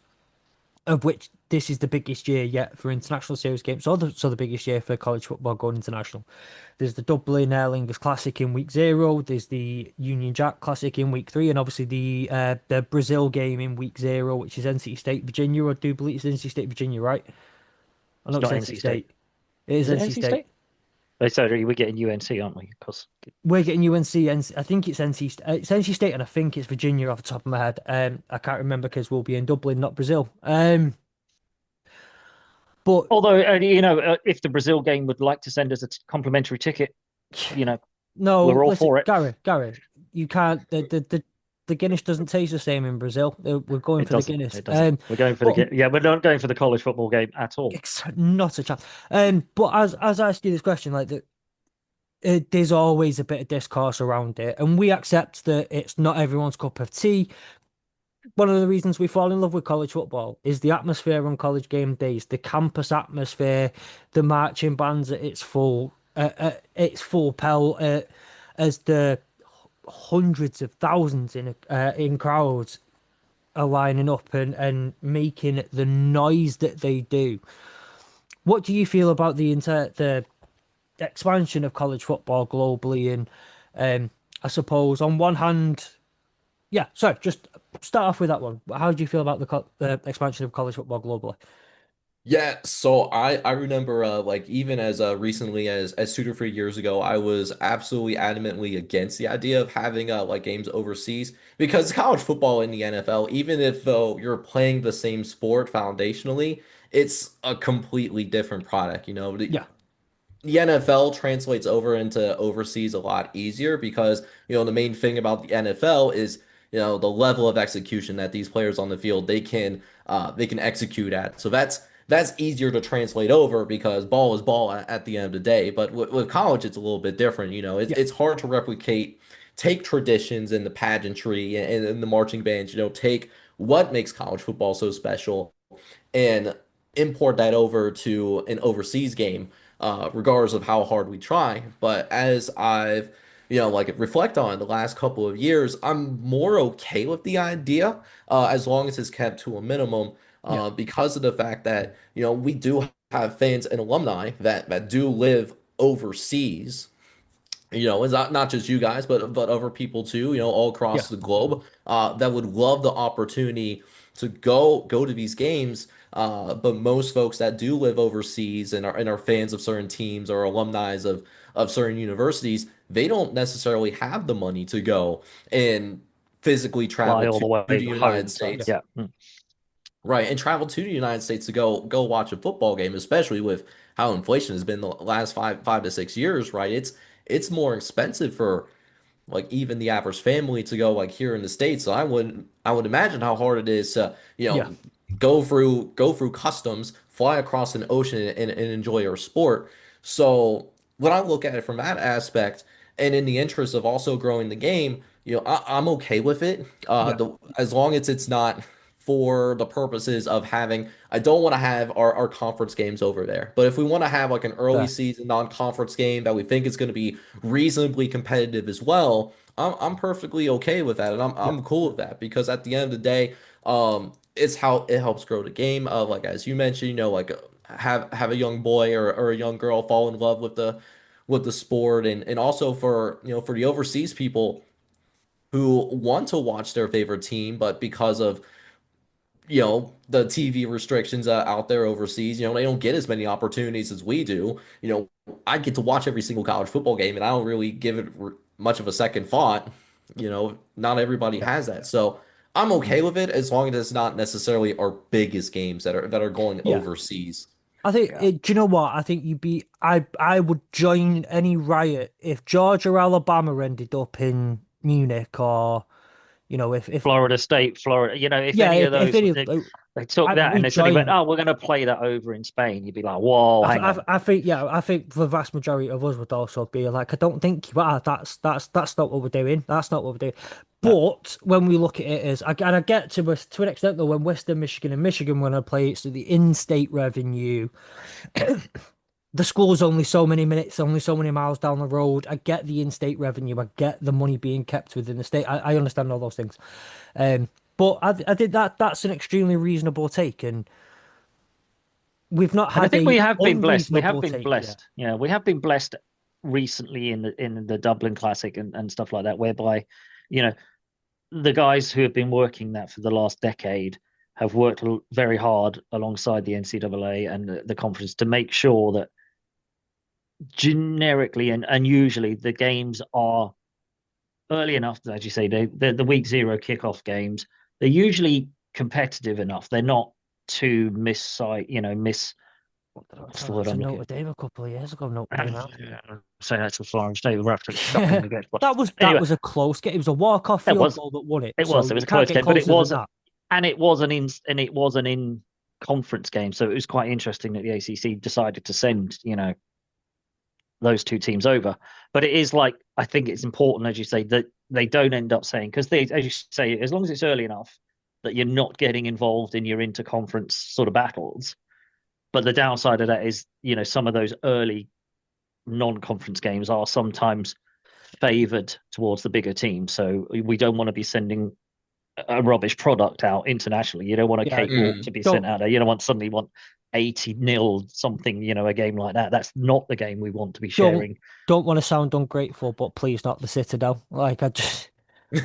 of which this is the biggest year yet for international series games, so the biggest year for college football going international. There's the Dublin Aer Lingus Classic in week 0. There's the Union Jack Classic in week 3, and obviously the Brazil game in week 0, which is NC State Virginia. I do believe it's NC State Virginia, right? I know It's it's not NC NC State. State. It is Is it NC NC State. State? Oh, sorry, we're getting UNC, aren't we? Because We're getting UNC. I think it's It's NC State, and I think it's Virginia off the top of my head. I can't remember because we'll be in Dublin, not Brazil. But although if the Brazil game would like to send us a complimentary ticket, you know, no, we're all listen, for it. Gary, you can't. The Guinness doesn't taste the same in Brazil. We're going It for the doesn't. Guinness. It doesn't. We're going for But yeah, we're not going for the college football game at all. it's not a chance. But as I ask you this question, like there's always a bit of discourse around it, and we accept that it's not everyone's cup of tea. One of the reasons we fall in love with college football is the atmosphere on college game days, the campus atmosphere, the marching bands at its full pelt, as the hundreds of thousands in crowds are lining up and making the noise that they do. What do you feel about the expansion of college football globally? And I suppose on one hand, yeah, sorry, just start off with that one. How do you feel about the expansion of college football globally? Yeah, so I remember like even as recently as 2 to 3 years ago, I was absolutely adamantly against the idea of having like games overseas because college football in the NFL, even if you're playing the same sport foundationally, it's a completely different product. Yeah, The NFL translates over into overseas a lot easier because, the main thing about the NFL is, the level of execution that these players on the field they can execute at. So that's easier to translate over because ball is ball at the end of the day. But with college, it's a little bit different. It's yeah, it's hard to replicate, take traditions and the pageantry and the marching bands, take what makes college football so special and import that over to an overseas game, regardless of how hard we try. But as I've, like reflect on the last couple of years, I'm more okay with the idea, as long as it's kept to a minimum, yeah, because of the fact that, we do have fans and alumni that do live overseas. It's not just you guys, but other people too, all yeah, across the globe, that would love the opportunity to go to these games. But most folks that do live overseas and are fans of certain teams or alumni of certain universities, they don't necessarily have the money to go and physically travel Fly all to the the way United home. So yeah, States. yeah. Right, and travel to the United States to go watch a football game, especially with how inflation has been the last five to 6 years, right? It's more expensive for like even the average family to go like here in the States. So I would imagine how hard it is to, yeah, go through customs, fly across an ocean and enjoy your sport. So when I look at it from that aspect, and in the interest of also growing the game, I'm okay with it. yeah, As long as it's not for the purposes of having, I don't want to have our conference games over there. But if we want to have like an early fair. season non-conference game that we think is going to be reasonably competitive as well, I'm perfectly okay with that, and I'm Yeah, I'm cool with that because at the end of the day, it's how it helps grow the game. Like as you mentioned, like have a young boy or a young girl fall in love with the sport, and also for for the overseas people who want to watch their favorite team, but because of the TV restrictions out there overseas, they don't get as many opportunities as we do. I get to watch every single college football game, and I don't really give it much of a second thought. Not everybody yeah. has that, so I'm okay with it as long as it's not necessarily our biggest games that are going Yeah. overseas. I think Yeah. do you know what? I think I would join any riot if Georgia or Alabama ended up in Munich or if Florida State, Florida. If yeah, any of if those any they took that and we they suddenly went, join. "Oh, we're going to play that over in Spain," you'd be like, "Whoa, hang on." I think yeah, I think the vast majority of us would also be like, I don't think you are. That's not what we're doing. That's not what we're doing. But when we look at it as, and I get to an extent though, when Western Michigan and Michigan when I play, it's the in-state revenue. The school's only so many minutes, only so many miles down the road. I get the in-state revenue. I get the money being kept within the state. I understand all those things. But I did that. That's an extremely reasonable take, and we've not And I had think a we have been blessed. We have unreasonable been take yet. blessed. Yeah, we have been blessed recently in the Dublin Classic and stuff like that, whereby, you know, the guys who have been working that for the last decade have worked very hard alongside the NCAA and the conference to make sure that generically and usually the games are early enough, as you say, they're the week zero kickoff games. They're usually competitive enough. They're not too miss. What's the So word that's a I'm looking? Notre Dame a couple of years ago. Notre Dame out. Say that to Florence State. We're absolutely shocking again. But That anyway, was a close game. It was a walk-off it field was goal that won it. it So was it you was a can't close get game, but it closer than was that. it was an in conference game. So it was quite interesting that the ACC decided to send those two teams over. But it is like I think it's important, as you say, that they don't end up saying because they, as you say, as long as it's early enough that you're not getting involved in your interconference sort of battles. But the downside of that is, some of those early non-conference games are sometimes favoured towards the bigger team. So we don't want to be sending a rubbish product out internationally. You don't want a Yeah, cakewalk to be sent don't out there. You don't want 80-0 something, a game like that. That's not the game we want to be don't sharing. don't want to sound ungrateful, but please not the Citadel. Like I just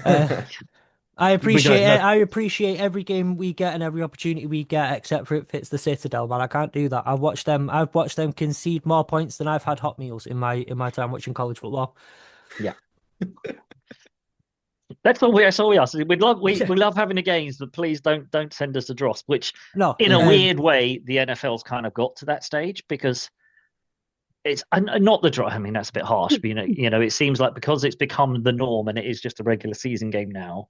uh, I We appreciate don't it. know. I appreciate every game we get and every opportunity we get, except for if it's the Citadel, man. I can't do that. I've watched them concede more points than I've had hot meals in my time watching college football. Yeah. That's all we ask. We love having the games, but please don't send us a dross. Which, No, in a weird way, the NFL's kind of got to that stage because it's and not the draw. I mean, that's a bit harsh, but it seems like because it's become the norm and it is just a regular season game now,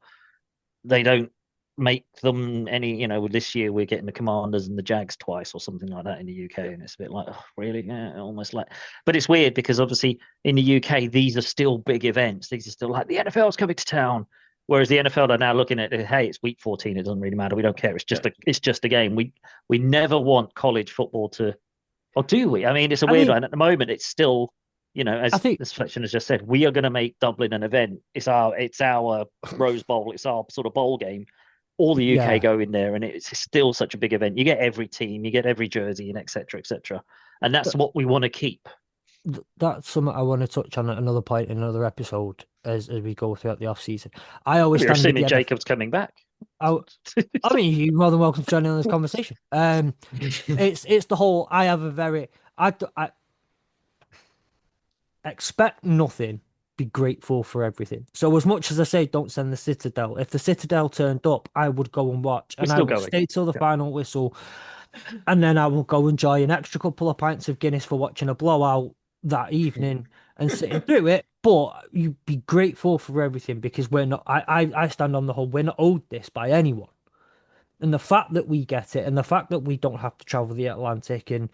they don't make them any. This year we're getting the Commanders and the Jags twice or something like that in the UK, and it's a bit like, oh, really, yeah, almost like. But it's weird because obviously in the UK these are still big events. These are still like the NFL's coming to town. Whereas the NFL are now looking at it, hey, it's week 14. It doesn't really matter. We don't care. Yeah. It's just a game. We never want college football to, or do we? I mean, it's a I weird mean, one. At the moment, it's still, I think as Fletcher has just said, we are going to make Dublin an event. It's our Rose Bowl. It's our sort of bowl game. All the UK yeah, go in there, and it's still such a big event. You get every team, you get every jersey, and etc. etc. And that's what we want to keep. that's something I want to touch on at another point in another episode as we go throughout the off season. I always We're stand with the assuming NFL. Jacob's coming back. I mean, you're more than welcome to join in on this conversation. It's the whole. I expect nothing, be grateful for everything. So as much as I say, don't send the Citadel. If the Citadel turned up, I would go and watch, We're and I still will going. stay till the Yeah. final whistle, and then I will go enjoy an extra couple of pints of Guinness for watching a blowout that evening and sitting through it. But you be grateful for everything because we're not. I stand on the whole. We're not owed this by anyone. And the fact that we get it, and the fact that we don't have to travel the Atlantic, and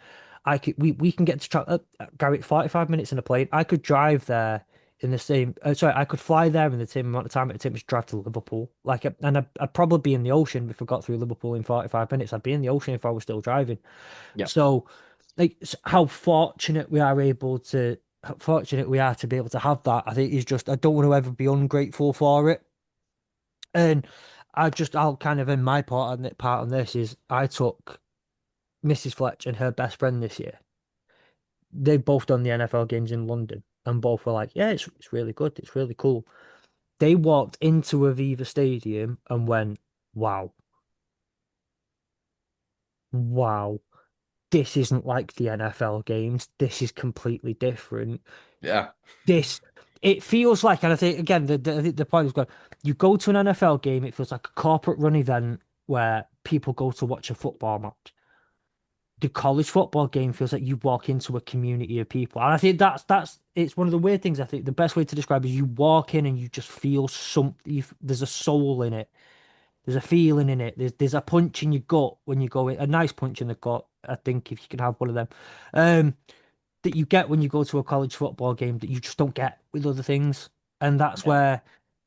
we can get to travel, Gary, 45 minutes in a plane. I could drive there in the same, sorry, I could fly there in the same amount of time it took me to drive to Liverpool. And I'd probably be in the ocean if I got through Liverpool in 45 minutes. I'd be in the ocean if I was still driving. Yeah. So, like, how fortunate we are to be able to have that. I think is just, I don't want to ever be ungrateful for it. And I'll kind of end my part on this is I took Mrs. Fletch and her best friend this year. They've both done the NFL games in London and both were like, yeah, it's really good. It's really cool. They walked into Aviva Stadium and went, wow, wow, this isn't like the NFL games. This is completely different. Yeah. This, it feels like, and I think, again, the point is going, you go to an NFL game, it feels like a corporate run event where people go to watch a football match. The college football game feels like you walk into a community of people. And I think that's it's one of the weird things. I think the best way to describe it is you walk in and you just feel something. There's a soul in it. There's a feeling in it. There's a punch in your gut when you go in. A nice punch in the gut. I think if you can have one of them, that you get when you go to a college football game that you just don't get with other things. And that's Yeah. where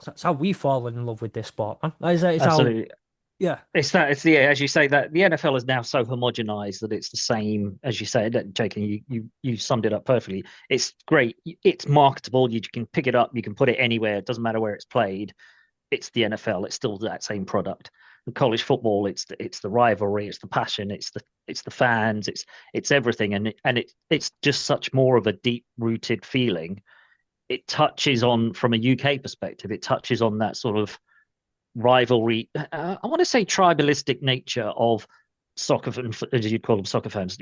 That's how we fall in love with this sport, man. It's how, Absolutely. yeah, It's the as you say that the NFL is now so homogenized that it's the same as you say. Jake, you summed it up perfectly. It's great. It's marketable. You can pick it up. You can put it anywhere. It doesn't matter where it's played. It's the NFL. It's still that same product. The college football, it's the rivalry, it's the passion, it's the fans, it's everything, and it's just such more of a deep rooted feeling. It touches on from a UK perspective. It touches on that sort of rivalry. I want to say tribalistic nature of soccer, as you'd call them, soccer fans.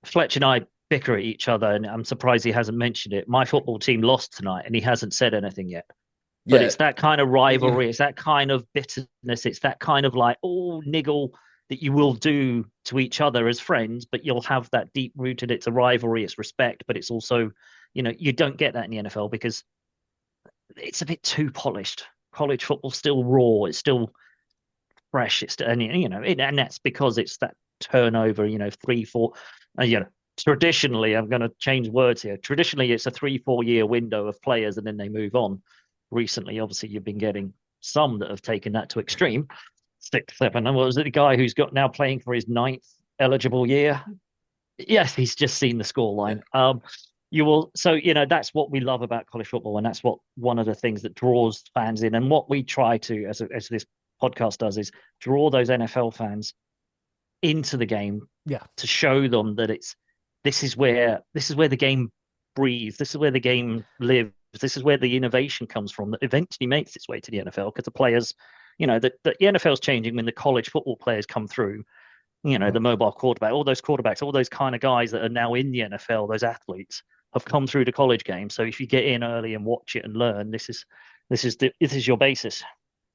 Fletch and I bicker at each other, and I'm surprised he hasn't mentioned it. My football team lost tonight, and he hasn't said anything yet. But Yeah. it's that kind of rivalry, it's that kind of bitterness, it's that kind of like niggle that you will do to each other as friends, but you'll have that deep rooted. It's a rivalry, it's respect, but it's also, you don't get that in the NFL because it's a bit too polished. College football's still raw, it's still fresh, and that's because it's that turnover, 3, 4, traditionally, I'm going to change words here. Traditionally, it's a 3, 4 year window of players and then they move on. Recently, obviously, you've been getting some that have taken that to extreme. 6, 7. And what was it? The guy who's got now playing for his ninth eligible year? Yes, he's just seen the Yeah. scoreline. You will, so that's what we love about college football, and that's what one of the things that draws fans in, and what we try to, as this podcast does, is draw those NFL fans into the game yeah, to show them that this is where the game breathes, this is where the game lives, this is where the innovation comes from that eventually makes its way to the NFL because the players, the NFL is changing when the college football players come through. The mobile quarterback, all those quarterbacks, all those kind of guys that are now in the NFL, those athletes have come through the college game. So if you get in early and watch it and learn, this is your basis.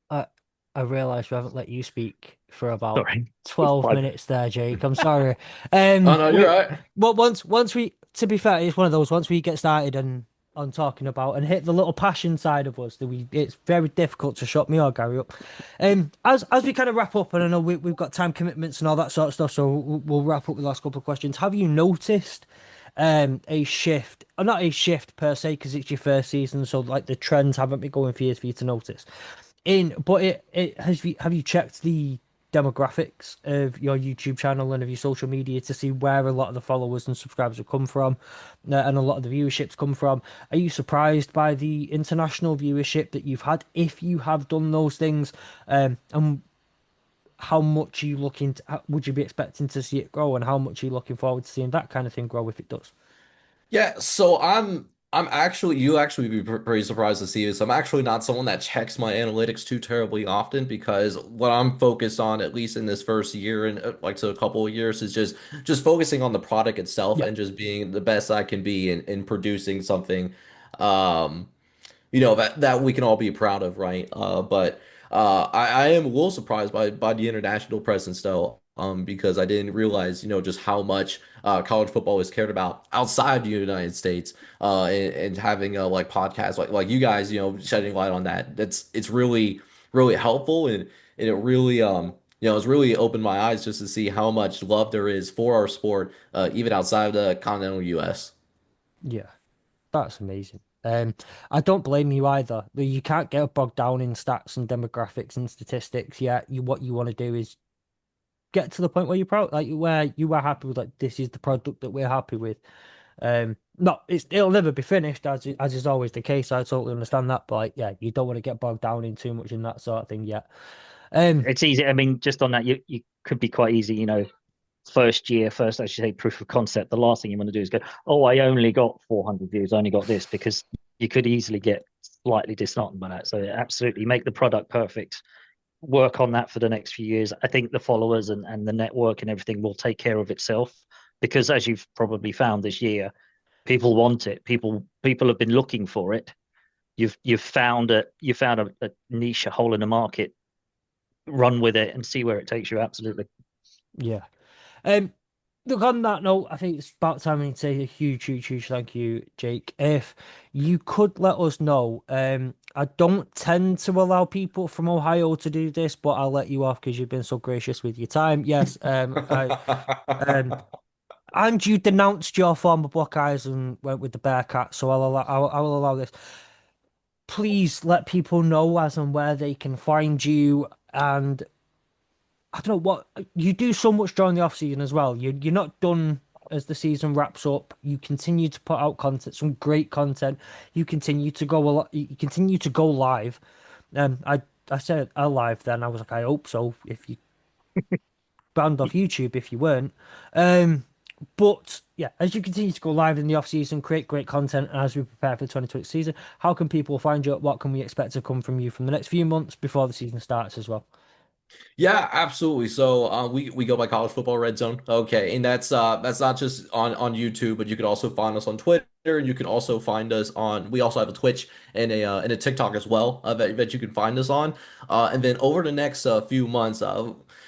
I I realise we haven't let you speak for about Sorry, 12 I minutes there, Jake. I'm sorry. Oh no, you're We right. well once we to be fair, it's one of those once we get started and on talking about and hit the little passion side of us that we it's very difficult to shut me or Gary up. As we kind of wrap up, and I know we've got time commitments and all that sort of stuff, so we'll wrap up with the last couple of questions. Have you noticed a shift, or not a shift per se, because it's your first season, so like the trends haven't been going for you to notice? But it have you checked the demographics of your YouTube channel and of your social media to see where a lot of the followers and subscribers have come from, and a lot of the viewerships come from? Are you surprised by the international viewership that you've had if you have done those things? And how much are you looking to, would you be expecting to see it grow, and how much are you looking forward to seeing that kind of thing grow if it does? Yeah, so I'm actually you actually be pretty surprised to see this. I'm actually not someone that checks my analytics too terribly often because what I'm focused on, at least in this first year and like to a couple of years, is just focusing on the product itself Yeah, and just being the best I can be in producing something um that we can all be proud of, right? But I am a little surprised by the international presence though, because I didn't realize, just how much college football is cared about outside the United States, and having like podcasts like you guys, shedding light on that. It's really helpful and it really it's really opened my eyes just to see how much love there is for our sport, even outside of the continental US. yeah. That's amazing. I don't blame you either. You can't get bogged down in stats and demographics and statistics. Yeah, what you want to do is get to the point where you're proud, like where you are happy with, like this is the product that we're happy with. Not it'll never be finished as is always the case. I totally understand that, but like, yeah, you don't want to get bogged down in too much in that sort of thing yet. Um, it's easy. I mean, just on that, you could be quite easy. First year, first, as you say, proof of concept. The last thing you want to do is go, oh, I only got 400 views, I only got this, because you could easily get slightly disheartened by that. So absolutely, make the product perfect. Work on that for the next few years. I think the followers and the network and everything will take care of itself because, as you've probably found this year, people want it. People have been looking for it. You found a niche, a hole in the market. Run with it and see where it takes you. Absolutely. yeah. Um, Look, on that note, I think it's about time we say a huge, huge, huge thank you, Jake. If you could let us know, I don't tend to allow people from Ohio to do this, but I'll let you off because you've been so gracious with your time. Yes, um, and you denounced your former Buckeyes and went with the Bearcats, so I'll allow this. please let people know as and where they can find you. And I don't know what you do so much during the off season as well. You're not done as the season wraps up. You continue to put out content, some great content. You continue to go a lot. You continue to go live. I said live then. I was like, I hope so. If you banned off YouTube, if you weren't. Um, but yeah, as you continue to go live in the off season, create great content, and as we prepare for the 2020 season, how can people find you? What can we expect to come from you from the next few months before the season starts as well? Yeah, absolutely. So we go by College Football Red Zone. Okay, and that's not just on YouTube, but you can also find us on Twitter, and you can also find us on. We also have a Twitch and a TikTok as well that you can find us on. And then over the next few months,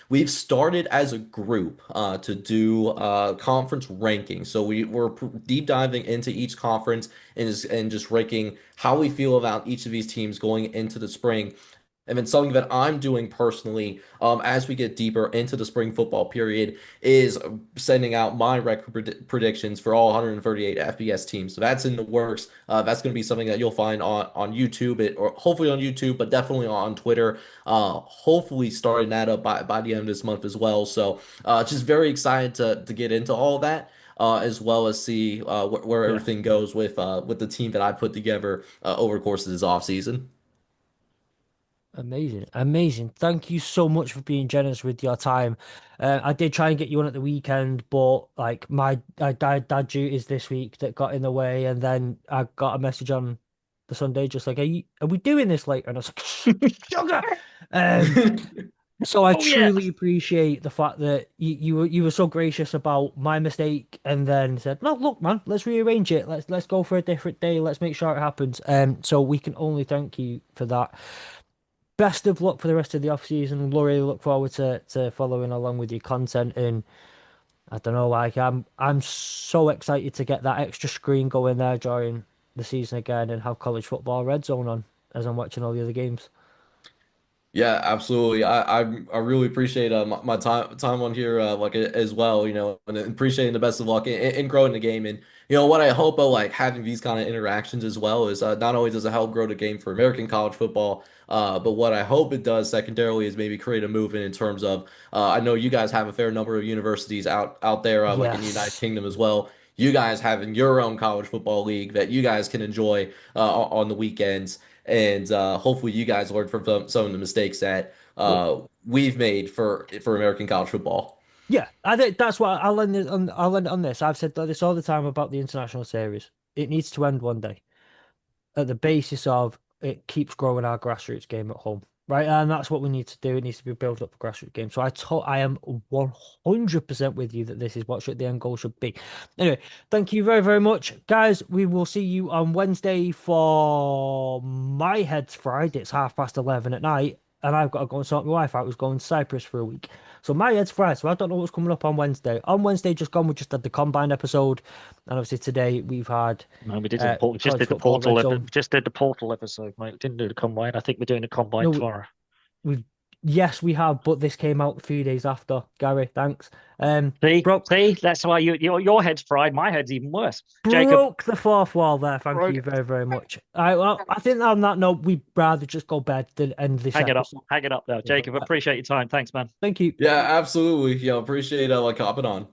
we've started as a group to do conference rankings. So we're deep diving into each conference and just ranking how we feel about each of these teams going into the spring. And then something that I'm doing personally, as we get deeper into the spring football period, is sending out my record predictions for all 138 FBS teams. So that's in the works. That's going to be something that you'll find on YouTube, or hopefully on YouTube, but definitely on Twitter. Hopefully starting that up by the end of this month as well. So just very excited to get into all that. As well as see where Yeah. everything goes with the team that I put together over the course of this off season. Amazing, amazing. Thank you so much for being generous with your time. I did try and get you on at the weekend, but like my dad duties this week that got in the way, and then I got a message on the Sunday just like, are we doing this later? And I was like, sugar. Um, so I Oh yeah. truly appreciate the fact that you were so gracious about my mistake, and then said, no, look, man, let's rearrange it. Let's go for a different day. Let's make sure it happens. So we can only thank you for that. Best of luck for the rest of the off season. Really look forward to following along with your content. And I don't know, like I'm so excited to get that extra screen going there during the season again and have college football red zone on as I'm watching all the other games. Yeah, absolutely. I really appreciate my time on here like as well, and appreciating the best of luck in growing the game. And what I hope of like having these kind of interactions as well is not only does it help grow the game for American college football, but what I hope it does secondarily is maybe create a movement in terms of I know you guys have a fair number of universities out there like in the United Yes. Kingdom as well. You guys having your own college football league that you guys can enjoy on the weekends. And hopefully you guys learned from some of the mistakes that Well, we've made for American college football. yeah, I think that's what I'll end it on this. I've said this all the time about the international series. It needs to end one day, at the basis of it keeps growing our grassroots game at home, right? And that's what we need to do. It needs to be built up a grassroots game. So I am 100% with you that this is what the end goal should be. Anyway, thank you very, very much, guys. We will see you on Wednesday for my head's fried. It's 11:30 at night. And I've got to go and sort my wife out who's going to Cyprus for a week. So my head's fried. So I don't know what's coming up on Wednesday. On Wednesday, just gone, we just had the combine episode. And obviously today we've had No, we didn't. Just college did the football red zone. just did the portal episode, mate. Didn't do the combine. I think we're doing the combine No, tomorrow. we've yes, we have, but this came out a few days after. Gary, thanks. See, Broke see, that's why your head's fried. My head's even worse. Jacob, broke the fourth wall there. Thank broke you it. very, very much. Well, I think on that note, we'd rather just go bed than end this Hang it up. episode. Hang it up now. Jacob, appreciate your time. Thanks, man. Thank you. Yeah, absolutely. Yeah, appreciate like hopping on.